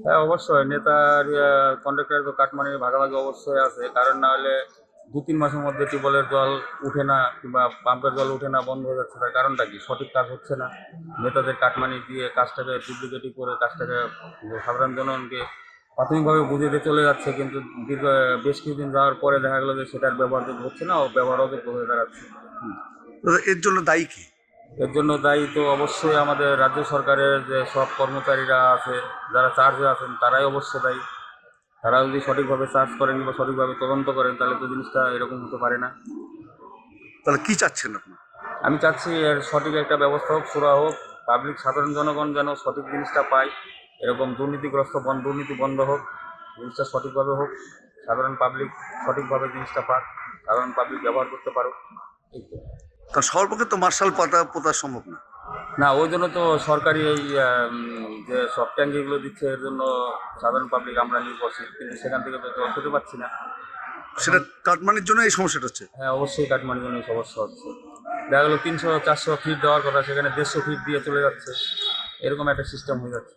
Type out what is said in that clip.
হ্যাঁ, অবশ্যই নেতার কন্ট্রাক্টরের তো কাটমানি ভাগাভাগি অবশ্যই আছে, কারণ না হলে 2-3 মাসের মধ্যে টিউবওয়েলের জল উঠে না কিংবা পাম্পের জল উঠে না, বন্ধ হয়ে যাচ্ছে, তার কারণটা কি? সঠিক কাজ হচ্ছে না। নেতাদের কাটমানি দিয়ে কাজটাকে ডুপ্লিকেটি করে কাজটাকে সাধারণ জনগণকে প্রাথমিকভাবে বুঝিয়ে দিয়ে চলে যাচ্ছে, কিন্তু দীর্ঘ বেশ কিছুদিন যাওয়ার পরে দেখা গেলো যে সেটার ব্যবহারযোগ্য হচ্ছে না ও ব্যবহার অযোগ্য হয়ে দাঁড়াচ্ছে। এর জন্য দায়ী কি? এর জন্য দায়ী তো অবশ্যই আমাদের রাজ্য সরকারের যে সব কর্মচারীরা আছে, যারা চার্জে আছেন, তারাই অবশ্য দায়ী। তারা যদি সঠিকভাবে চার্জ করেন বা সঠিকভাবে তদন্ত করেন তাহলে তো জিনিসটা এরকম হতে পারে না। তাহলে কি চাচ্ছেন আপনি? আমি চাচ্ছি এর সঠিক একটা ব্যবস্থা হোক, সুরা হোক, পাবলিক সাধারণ জনগণ যেন সঠিক জিনিসটা পায়, এরকম দুর্নীতি বন্ধ হোক, জিনিসটা সঠিকভাবে হোক, সাধারণ পাবলিক সঠিকভাবে জিনিসটা পাক, সাধারণ পাবলিক ব্যবহার করতে পারুক, এই তো। তা সর্বক্ষে তো মার্শাল পাতা পোতা সম্ভব না। না, ওই জন্য তো সরকারি এই যে সব ট্যাঙ্কিগুলো দিচ্ছে, এর জন্য সাধারণ পাবলিক আমরা নির্ভরশীল, কিন্তু সেখান থেকে তো জল খেতে পাচ্ছি না এখন। সেটা কাটমানির জন্য এই সমস্যাটা হচ্ছে। হ্যাঁ, অবশ্যই কাটমানির জন্য সমস্যা হচ্ছে। দেখা গেলো 300-400 ফিট দেওয়ার কথা, সেখানে 150 ফিট দিয়ে চলে যাচ্ছে, এরকম একটা সিস্টেম হয়ে যাচ্ছে।